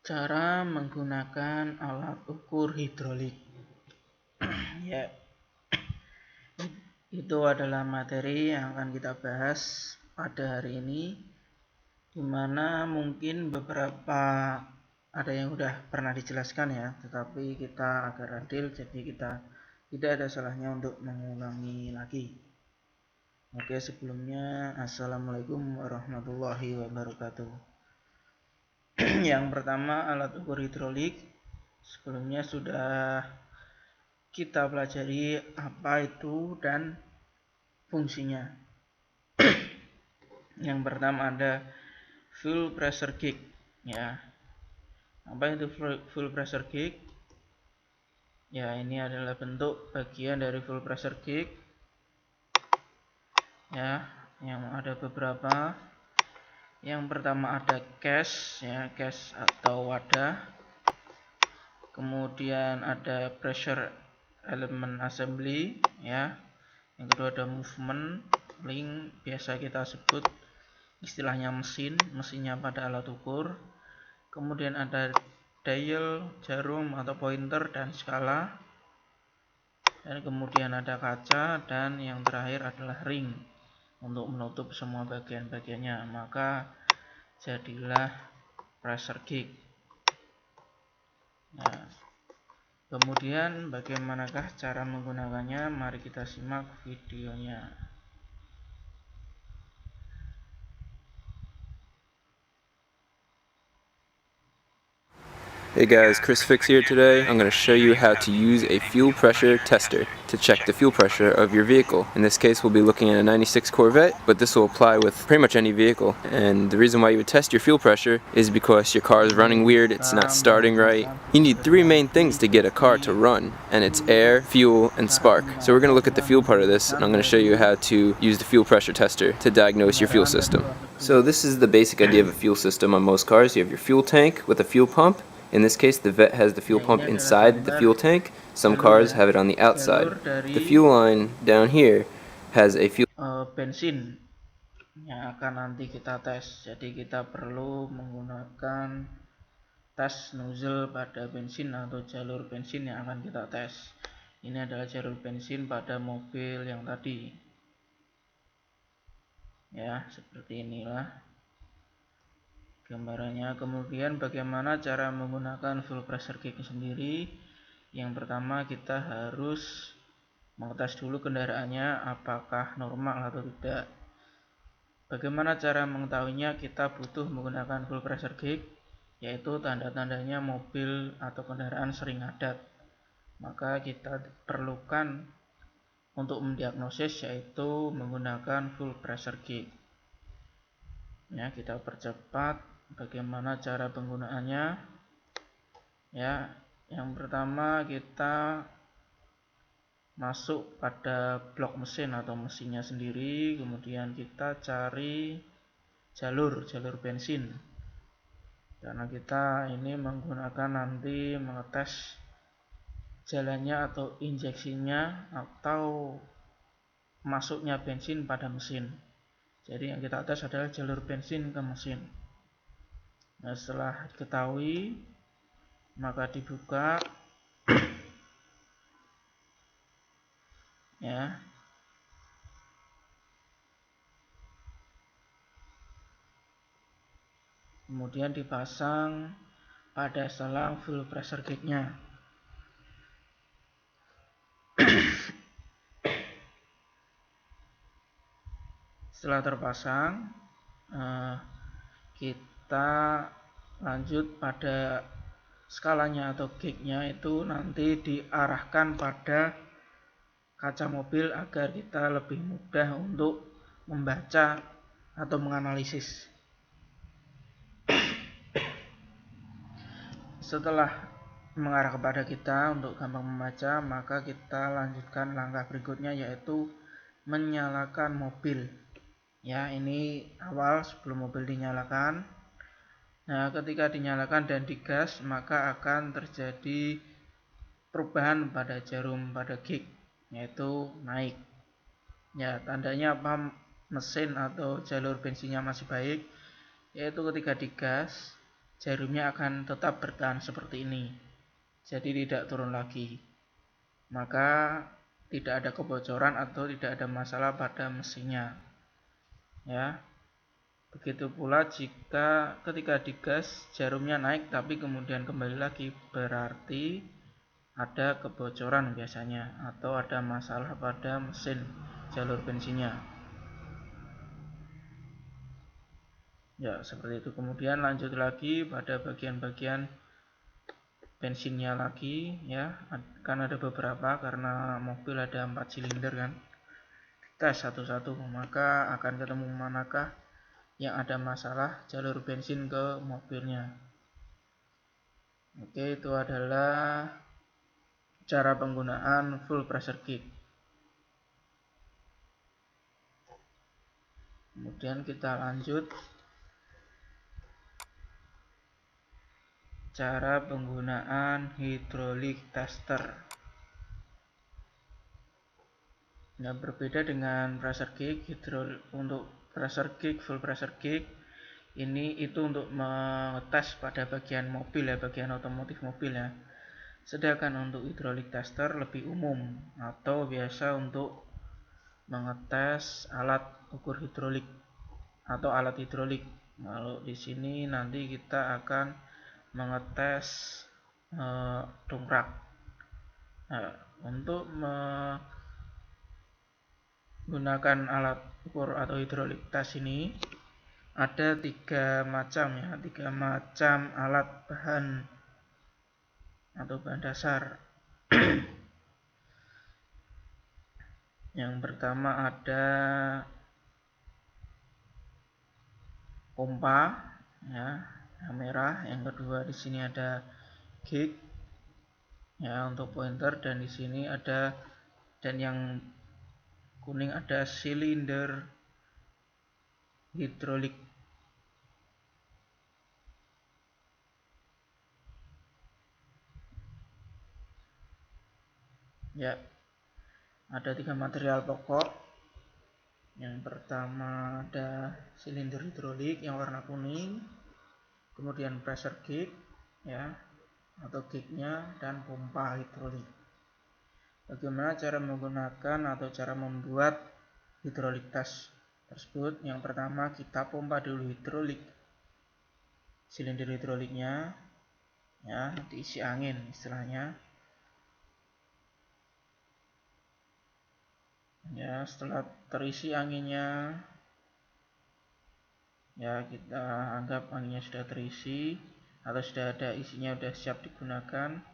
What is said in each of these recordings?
Cara menggunakan alat ukur hidrolik. Ya, itu adalah materi yang akan kita bahas pada hari ini, dimana mungkin beberapa ada yang udah pernah dijelaskan ya, tetapi kita agar adil, jadi kita tidak ada salahnya untuk mengulangi lagi. Oke, sebelumnya Assalamualaikum warahmatullahi wabarakatuh. Yang pertama, alat ukur hidrolik. Sebelumnya sudah kita pelajari apa itu dan fungsinya. Yang pertama ada full pressure gauge, ya. Apa itu full pressure gauge? Ya, ini adalah bentuk bagian dari full pressure gauge. Ya, yang ada beberapa. Yang pertama ada case, ya, case atau wadah. Kemudian ada pressure element assembly, ya. Yang kedua ada movement link, biasa kita sebut istilahnya mesinnya pada alat ukur. Kemudian ada dial, jarum atau pointer dan skala. Dan kemudian ada kaca, dan yang terakhir adalah ring untuk menutup semua bagian-bagiannya. Maka jadilah pressure gauge. Nah, kemudian bagaimanakah cara menggunakannya? Mari kita simak videonya. Hey guys, Chris Fix here today. I'm going to show you how to use a fuel pressure tester to check the fuel pressure of your vehicle. In this case, we'll be looking at a 96 Corvette, but this will apply with pretty much any vehicle. And the reason why you would test your fuel pressure is because your car is running weird, it's not starting right. You need three main things to get a car to run, and it's air, fuel, and spark. So we're going to look at the fuel part of this, and I'm going to show you how to use the fuel pressure tester to diagnose your fuel system. So this is the basic idea of a fuel system on most cars. You have your fuel tank with a fuel pump. In this case, the Vet has the fuel pump inside the fuel tank. Some cars have it on the outside. The fuel line down here has a fuel bensin yang akan nanti kita tes. Jadi kita perlu menggunakan tes nozzle pada bensin atau jalur bensin yang akan kita tes. Ini adalah jalur bensin pada mobil yang tadi. Ya, seperti inilah gambarannya. Kemudian bagaimana cara menggunakan full pressure gauge sendiri? Yang pertama kita harus mengetes dulu kendaraannya apakah normal atau tidak. Bagaimana cara mengetahuinya? Kita butuh menggunakan full pressure gauge, yaitu tanda-tandanya mobil atau kendaraan sering ngadat. Maka kita perlukan untuk mendiagnosis yaitu menggunakan full pressure gauge. Ya, kita percepat. Bagaimana cara penggunaannya? Ya, yang pertama kita masuk pada blok mesin atau mesinnya sendiri, kemudian kita cari jalur bensin. Karena kita ini menggunakan nanti mengetes jalannya atau injeksinya atau masuknya bensin pada mesin. Jadi yang kita tes adalah jalur bensin ke mesin. Nah, setelah diketahui, maka dibuka, ya. Kemudian dipasang pada selang full pressure gauge-nya. Setelah terpasang, kita lanjut pada skalanya atau gauge-nya, itu nanti diarahkan pada kaca mobil agar kita lebih mudah untuk membaca atau menganalisis. Setelah mengarah kepada kita untuk gampang membaca, maka kita lanjutkan langkah berikutnya yaitu menyalakan mobil. Ya, ini awal sebelum mobil dinyalakan. Nah, ketika dinyalakan dan digas, maka akan terjadi perubahan pada jarum pada gauge, yaitu naik. Ya, tandanya apa mesin atau jalur bensinnya masih baik, yaitu ketika digas jarumnya akan tetap bertahan seperti ini, jadi tidak turun lagi. Maka tidak ada kebocoran atau tidak ada masalah pada mesinnya, ya. Begitu pula jika ketika digas jarumnya naik tapi kemudian kembali lagi, berarti ada kebocoran biasanya atau ada masalah pada mesin jalur bensinnya. Ya, seperti itu. Kemudian lanjut lagi pada bagian-bagian bensinnya lagi, ya. Kan ada beberapa karena mobil ada 4 silinder kan. Tes satu-satu, maka akan ketemu manakah yang ada masalah jalur bensin ke mobilnya. Oke, itu adalah cara penggunaan full pressure kick. Kemudian kita lanjut cara penggunaan hydraulic tester. Nah, berbeda dengan pressure kick, untuk pressure kick, full pressure kick ini itu untuk mengetes pada bagian mobil ya, bagian otomotif mobil ya. Sedangkan untuk hydraulic tester lebih umum atau biasa untuk mengetes alat ukur hidrolik atau alat hidrolik. Lalu di sini nanti kita akan mengetes dongkrak. Nah, untuk menggunakan alat ukur atau hidrolik tes ini ada 3 macam ya, 3 macam alat bahan atau bahan dasar. Yang pertama ada pompa ya, yang merah. Yang kedua di sini ada gig ya untuk pointer, dan di sini ada, dan yang kuning ada silinder hidrolik. Ya, ada 3 material pokok. Yang pertama ada silinder hidrolik yang warna kuning, kemudian pressure gig ya atau gignya, dan pompa hidrolik. Bagaimana cara menggunakan atau cara membuat hidrolik tes tersebut? Yang pertama kita pompa dulu hidrolik, silinder hidroliknya ya, diisi angin istilahnya. Ya, setelah terisi anginnya, ya kita anggap anginnya sudah terisi atau sudah ada isinya, sudah siap digunakan.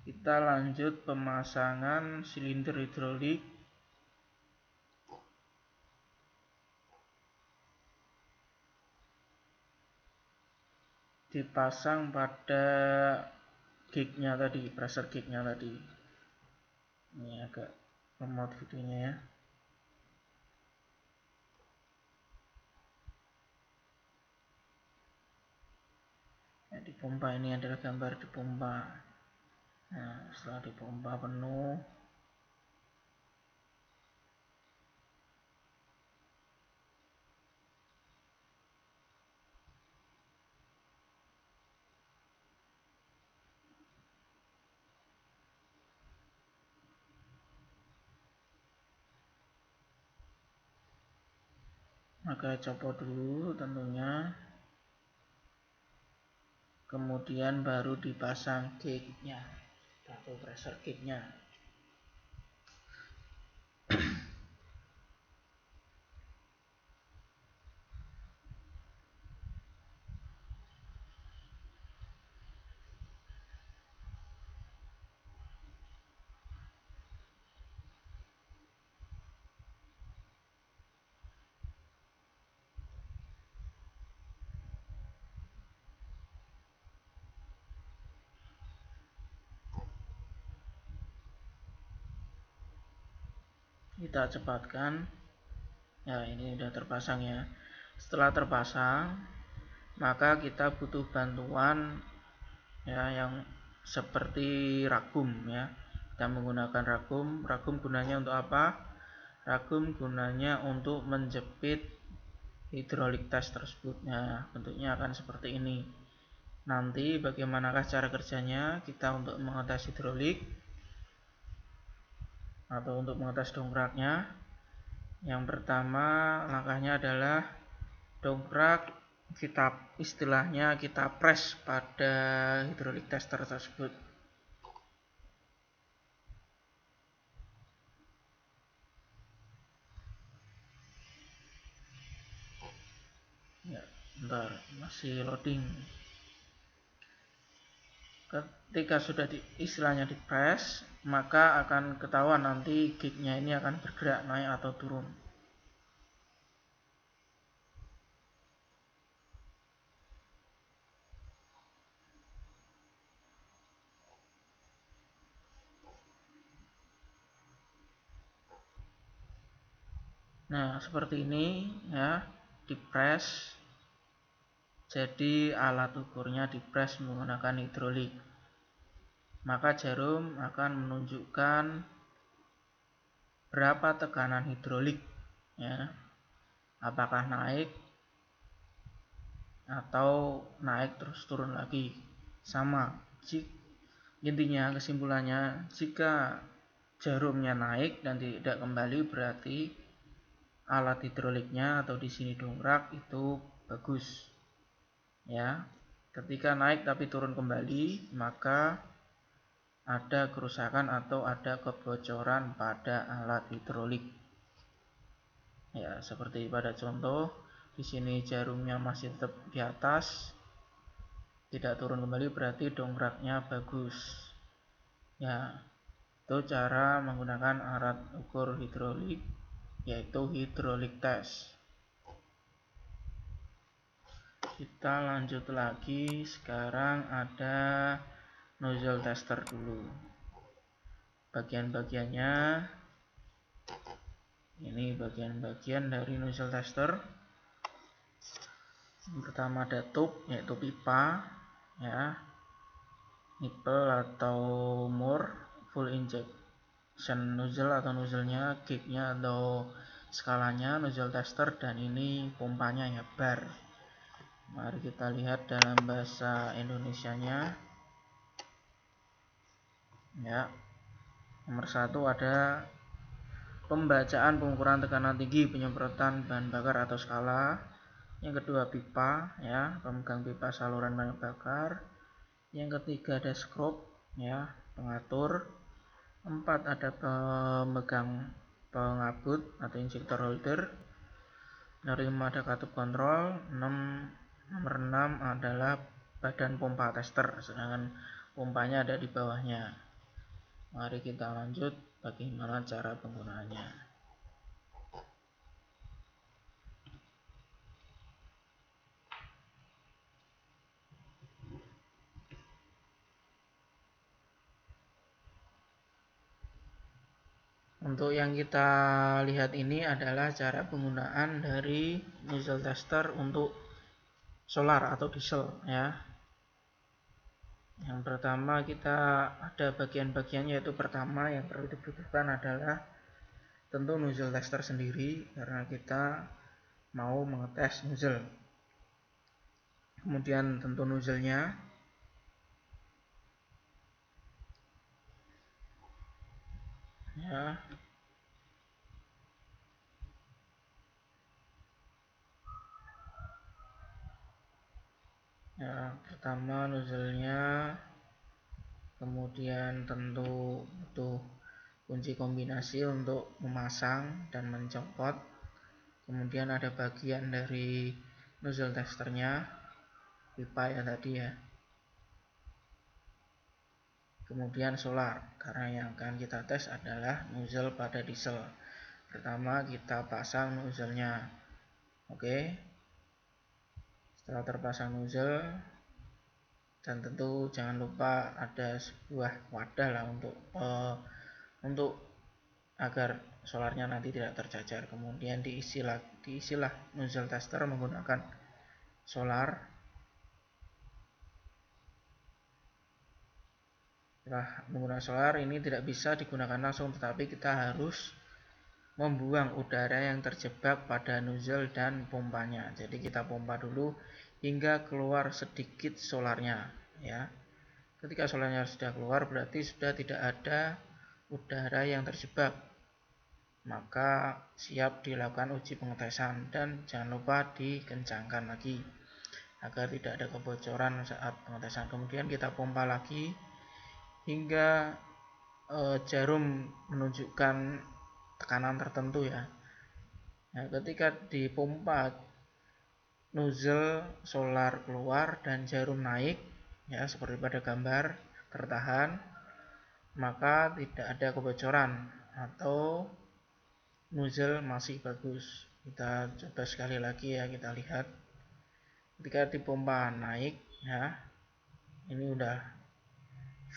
Kita lanjut pemasangan silinder hidrolik dipasang pada gignya tadi, pressure gignya tadi. Ini agak lemot videonya ya. Nah, di pompa ini adalah gambar di pompa. Nah, setelah dipompa penuh, maka copot dulu tentunya, kemudian baru dipasang gignya atau pressure gignya. Kita cepatkan. Ya, ini sudah terpasang ya. Setelah terpasang, maka kita butuh bantuan ya yang seperti ragum ya. Kita menggunakan ragum. Ragum gunanya untuk apa? Ragum gunanya untuk menjepit hidrolik test tersebut. Nah, bentuknya akan seperti ini. Nanti bagaimanakah cara kerjanya kita untuk mengetes hidrolik atau untuk mengetes dongkraknya? Yang pertama langkahnya adalah dongkrak istilahnya kita press pada hidrolik tester tersebut. Ya, bentar, masih loading. Ketika sudah istilahnya di press, maka akan ketahuan nanti gignya ini akan bergerak naik atau turun. Nah, seperti ini ya, di press. Jadi alat ukurnya di press menggunakan hidrolik. Maka jarum akan menunjukkan berapa tekanan hidrolik ya. Apakah naik atau naik terus turun lagi. Sama. Intinya kesimpulannya, jika jarumnya naik dan tidak kembali berarti alat hidroliknya atau di sini dongkrak itu bagus. Ya. Ketika naik tapi turun kembali, maka ada kerusakan atau ada kebocoran pada alat hidrolik. Ya, seperti pada contoh, di sini jarumnya masih tetap di atas, tidak turun kembali berarti dongkraknya bagus. Ya, itu cara menggunakan alat ukur hidrolik, yaitu hidrolik test. Kita lanjut lagi, sekarang ada nozzle tester dulu. Bagian-bagiannya, ini bagian-bagian dari nozzle tester. Yang pertama ada tube, yaitu pipa ya, nipple atau mur, full injection nozzle atau nozzle-nya, gauge-nya atau skalanya, nozzle tester, dan ini pompanya ya, bar. Mari kita lihat dalam bahasa Indonesianya ya. Nomor 1 ada pembacaan pengukuran tekanan tinggi penyemprotan bahan bakar atau skala. Yang kedua pipa ya, pemegang pipa saluran bahan bakar. Yang ketiga ada skrup ya, pengatur. 4 ada pemegang pengabut atau injector holder. Nomor 5 ada katup kontrol. Nomor 6 adalah badan pompa tester, sedangkan pompanya ada di bawahnya. Mari kita lanjut bagaimana cara penggunaannya. Untuk yang kita lihat ini adalah cara penggunaan dari nozzle tester untuk solar atau diesel ya. Yang pertama kita ada bagian-bagiannya, yaitu pertama yang perlu dibutuhkan adalah tentu nozzle tester sendiri karena kita mau mengetes nozzle. Kemudian tentu nozzle-nya ya. Ya, pertama nozzle-nya, kemudian tentu butuh kunci kombinasi untuk memasang dan mencopot. Kemudian ada bagian dari nozzle testernya, pipa ya tadi ya. Kemudian solar, karena yang akan kita tes adalah nozzle pada diesel. Pertama kita pasang nozzle-nya. Oke. Setelah terpasang nozzle, dan tentu jangan lupa ada sebuah wadah lah untuk agar solarnya nanti tidak tercacar. Kemudian diisilah nozzle tester menggunakan solar. Setelah menggunakan solar ini tidak bisa digunakan langsung, tetapi kita harus membuang udara yang terjebak pada nozzle dan pompanya. Jadi kita pompa dulu hingga keluar sedikit solarnya, ya. Ketika solarnya sudah keluar berarti sudah tidak ada udara yang terjebak. Maka siap dilakukan uji pengetesan dan jangan lupa dikencangkan lagi agar tidak ada kebocoran saat pengetesan. Kemudian kita pompa lagi hingga jarum menunjukkan tekanan tertentu, ya. Nah, ketika dipompa nozzle solar keluar dan jarum naik, ya, seperti pada gambar tertahan, maka tidak ada kebocoran atau nozzle masih bagus. Kita coba sekali lagi, ya, kita lihat ketika dipompa naik, ya, ini udah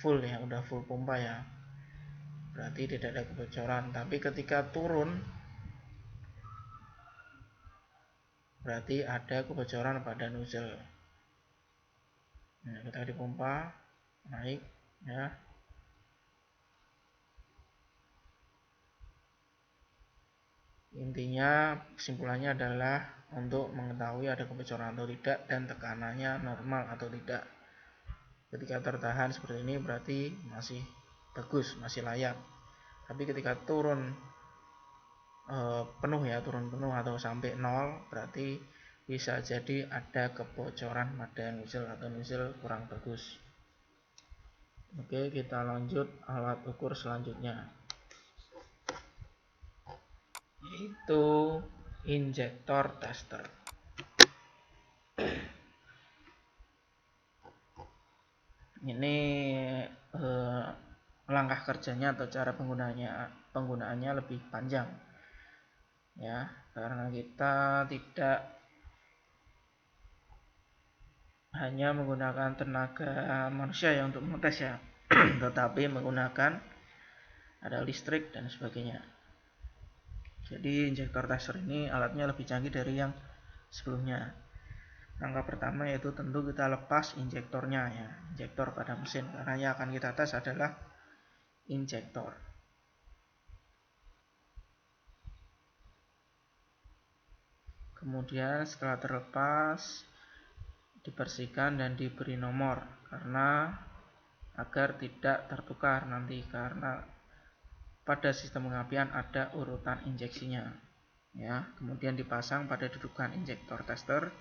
full, ya, udah full pompa, ya, berarti tidak ada kebocoran. Tapi ketika turun berarti ada kebocoran pada nozzle. Nah, kita dipompa naik, ya. Intinya kesimpulannya adalah untuk mengetahui ada kebocoran atau tidak dan tekanannya normal atau tidak. Ketika tertahan seperti ini berarti masih bagus, masih layak. Tapi ketika turun penuh, ya, turun penuh atau sampai 0 berarti bisa jadi ada kebocoran pada nozzle atau nozzle kurang bagus. Oke, kita lanjut alat ukur selanjutnya, yaitu injektor tester. Ini langkah kerjanya atau cara penggunaannya lebih panjang, ya, karena kita tidak hanya menggunakan tenaga manusia, ya, untuk mengetes, ya, tetapi menggunakan ada listrik dan sebagainya. Jadi injektor tester ini alatnya lebih canggih dari yang sebelumnya. Langkah pertama yaitu tentu kita lepas injektornya, ya, injektor pada mesin, karena yang akan kita tes adalah injektor. Kemudian setelah terlepas dibersihkan dan diberi nomor karena agar tidak tertukar nanti, karena pada sistem pengapian ada urutan injeksinya, ya. Kemudian dipasang pada dudukan injektor tester,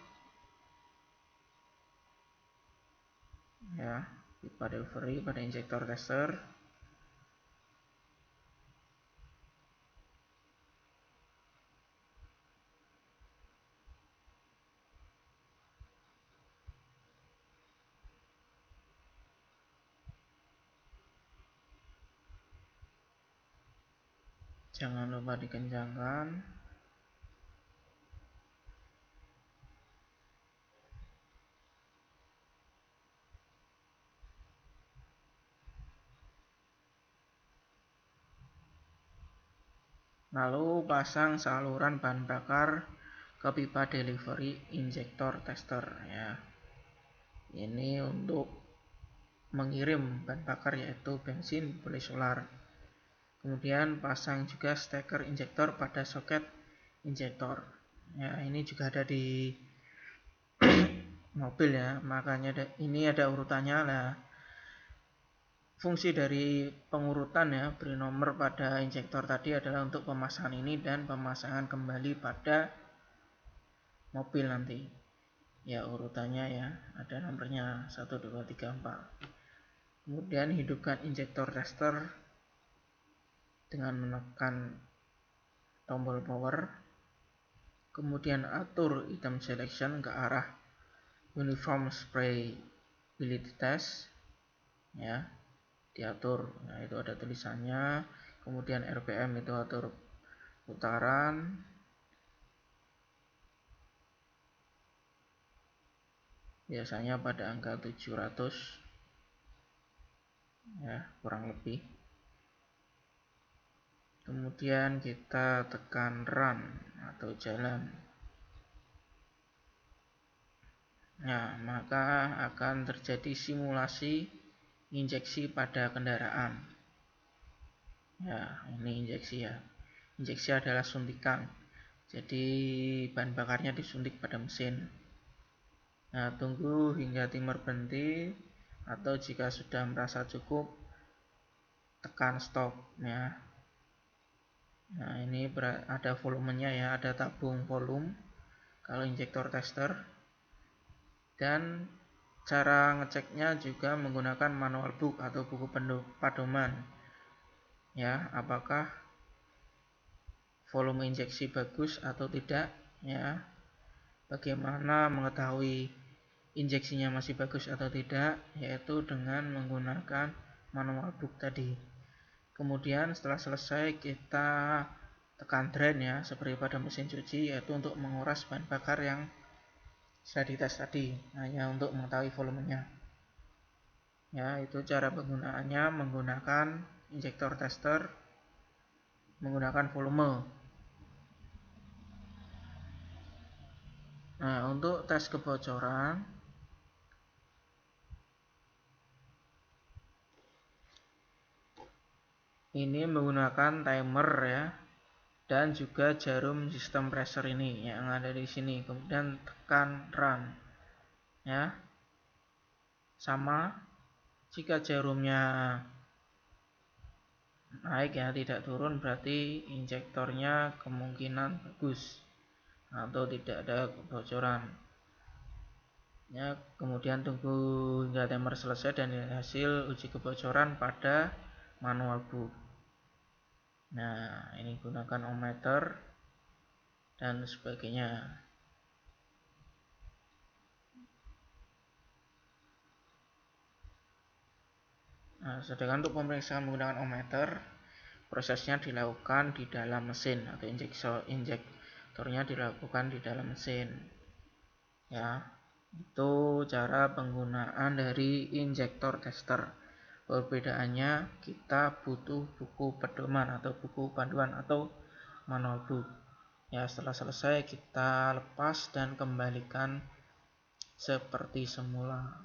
ya, pipa delivery pada injektor tester. Jangan lupa dikencangkan. Lalu pasang saluran bahan bakar ke pipa delivery injektor tester, ya. Ini untuk mengirim bahan bakar yaitu bensin boleh solar. Kemudian pasang juga steker injektor pada soket injektor. Ya, ini juga ada di mobil, ya. Makanya ini ada urutannya lah. Fungsi dari pengurutan, ya, beri nomor pada injektor tadi adalah untuk pemasangan ini dan pemasangan kembali pada mobil nanti. Ya, urutannya, ya, ada nomornya 1 2 3 4. Kemudian hidupkan injektor tester dengan menekan tombol power. Kemudian atur item selection ke arah uniform sprayability test, ya, diatur. Nah, itu ada tulisannya. Kemudian RPM itu atur putaran. Biasanya pada angka 700, ya, kurang lebih. Kemudian kita tekan run atau jalan. Nah, maka akan terjadi simulasi injeksi pada kendaraan. Ya, ini injeksi, ya. injeksi adalah suntikan. Jadi bahan bakarnya disuntik pada mesin. Nah, tunggu hingga timer berhenti, atau jika sudah merasa cukup, tekan stop ya. Nah, ini ada volumenya ya, ada tabung volume kalau injektor tester. Dan cara ngeceknya juga menggunakan manual book atau buku pedoman ya, apakah volume injeksi bagus atau tidak ya. Bagaimana mengetahui injeksinya masih bagus atau tidak, yaitu dengan menggunakan manual book tadi. Kemudian setelah selesai kita tekan drain ya, seperti pada mesin cuci, yaitu untuk menguras bahan bakar yang sudah dites tadi, hanya untuk mengetahui volumenya. Ya, itu cara penggunaannya menggunakan injektor tester, menggunakan volume. Nah, untuk tes kebocoran, ini menggunakan timer ya, dan juga jarum sistem pressure ini yang ada di sini. Kemudian tekan run ya. Sama, jika jarumnya naik ya, tidak turun, berarti injektornya kemungkinan bagus atau tidak ada kebocoran ya. Kemudian tunggu hingga timer selesai dan hasil uji kebocoran pada manual book. Nah, ini gunakan ohmmeter dan sebagainya. Nah, sedangkan untuk pemeriksaan menggunakan ohmmeter, prosesnya dilakukan di dalam mesin atau injektornya dilakukan di dalam mesin ya. Itu cara penggunaan dari injektor tester. Perbedaannya, kita butuh buku pedoman atau buku panduan atau manual book ya. Setelah selesai kita lepas dan kembalikan seperti semula.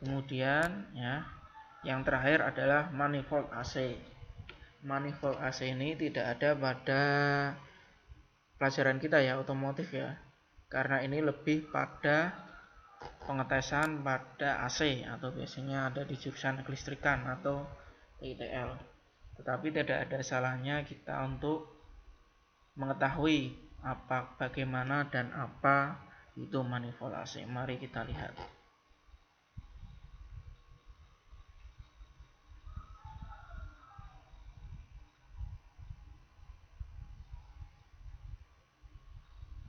Kemudian ya, yang terakhir adalah manifold AC. Manifold AC ini tidak ada pada pelajaran kita ya, otomotif ya, karena ini lebih pada pengetesan pada AC atau biasanya ada di jurusan kelistrikan atau ITL. Tetapi tidak ada salahnya kita untuk mengetahui bagaimana dan apa itu manifold AC. Mari kita lihat.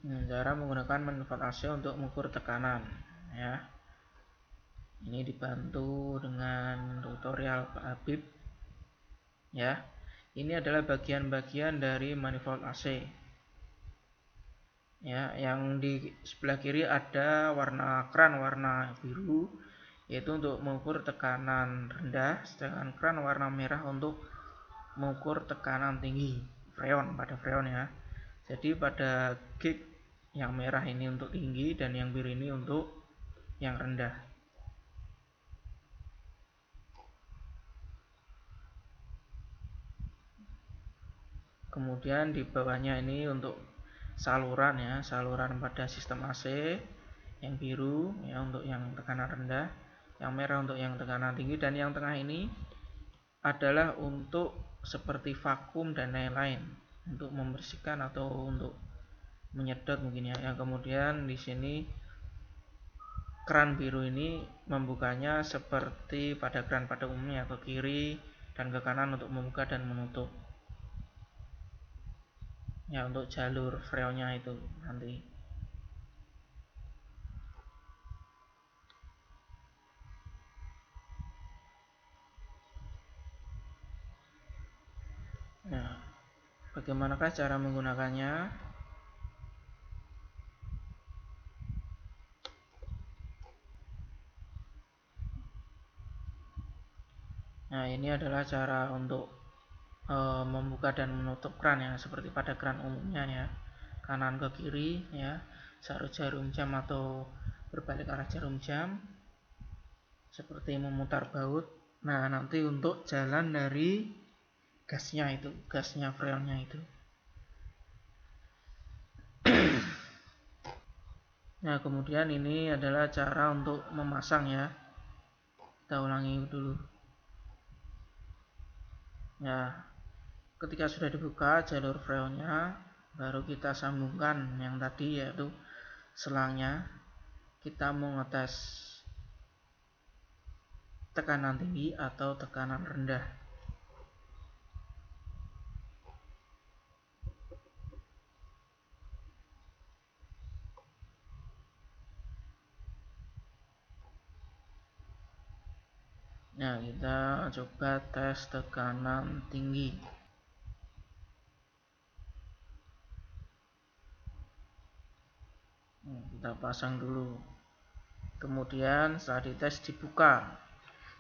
Cara menggunakan manifold AC untuk mengukur tekanan ya. Ini dibantu dengan tutorial Pak Habib ya. Ini adalah bagian-bagian dari manifold AC ya. Yang di sebelah kiri ada warna keran warna biru, yaitu untuk mengukur tekanan rendah, sedangkan keran warna merah untuk mengukur tekanan tinggi, pada freon ya. Jadi pada gig yang merah ini untuk tinggi dan yang biru ini untuk yang rendah. Kemudian di bawahnya ini untuk saluran ya, saluran pada sistem AC. Yang biru ya untuk yang tekanan rendah, yang merah untuk yang tekanan tinggi, dan yang tengah ini adalah untuk seperti vakum dan lain-lain, untuk membersihkan atau untuk menyedot mungkin ya. Yang kemudian di sini keran biru ini membukanya seperti pada keran pada umumnya, ke kiri dan ke kanan untuk membuka dan menutup ya, untuk jalur freonnya itu nanti. Nah, bagaimanakah cara menggunakannya? Nah, ini adalah cara untuk membuka dan menutup keran ya, seperti pada keran umumnya ya, kanan ke kiri ya, jarum jam atau berbalik arah jarum jam, seperti memutar baut Nah, nanti untuk jalan dari gasnya freonnya itu. Nah, kemudian ini adalah cara untuk memasang ya. Kita ulangi dulu. Ya, ketika sudah dibuka jalur freonnya, baru kita sambungkan yang tadi yaitu selangnya. Kita mau ngetes tekanan tinggi atau tekanan rendah. Nah, kita coba tes tekanan tinggi. Kita pasang dulu. Kemudian setelah dites dibuka,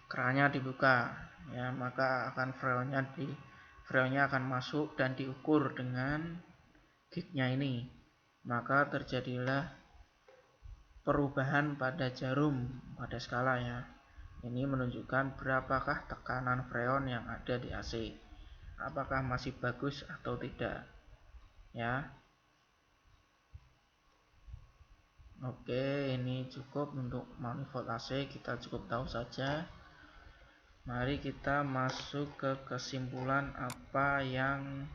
kerannya dibuka, ya maka akan freonnya akan masuk dan diukur dengan gignya ini. Maka terjadilah perubahan pada jarum pada skala ya. Ini menunjukkan berapakah tekanan freon yang ada di AC. Apakah masih bagus atau tidak? Ya. Oke, ini cukup untuk manifold AC, kita cukup tahu saja. Mari kita masuk ke kesimpulan apa yang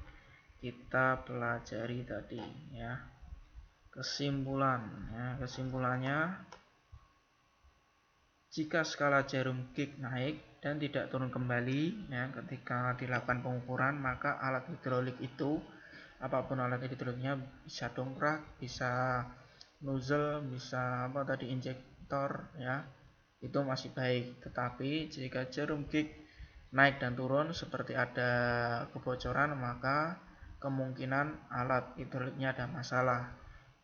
kita pelajari tadi ya. Kesimpulannya, jika skala jarum gig naik dan tidak turun kembali ya, ketika dilakukan pengukuran, maka alat hidrolik itu, apapun alat hidroliknya, bisa dongkrak, bisa nozzle, bisa injektor ya, itu masih baik. Tetapi jika jarum gig naik dan turun seperti ada kebocoran, maka kemungkinan alat hidroliknya ada masalah,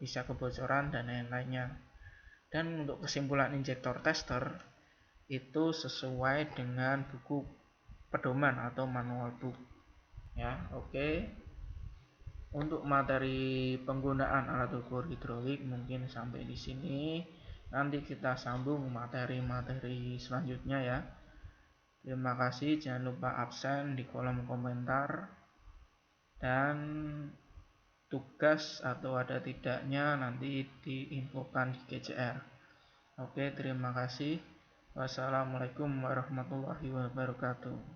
bisa kebocoran dan lain-lainnya. Dan untuk kesimpulan injektor tester itu sesuai dengan buku pedoman atau manual book ya. Oke. Untuk materi penggunaan alat ukur hidrolik mungkin sampai di sini. Nanti kita sambung materi-materi selanjutnya ya. Terima kasih, jangan lupa absen di kolom komentar. Dan tugas atau ada tidaknya nanti diinfokan di GCR. Oke, terima kasih. Wassalamualaikum warahmatullahi wabarakatuh.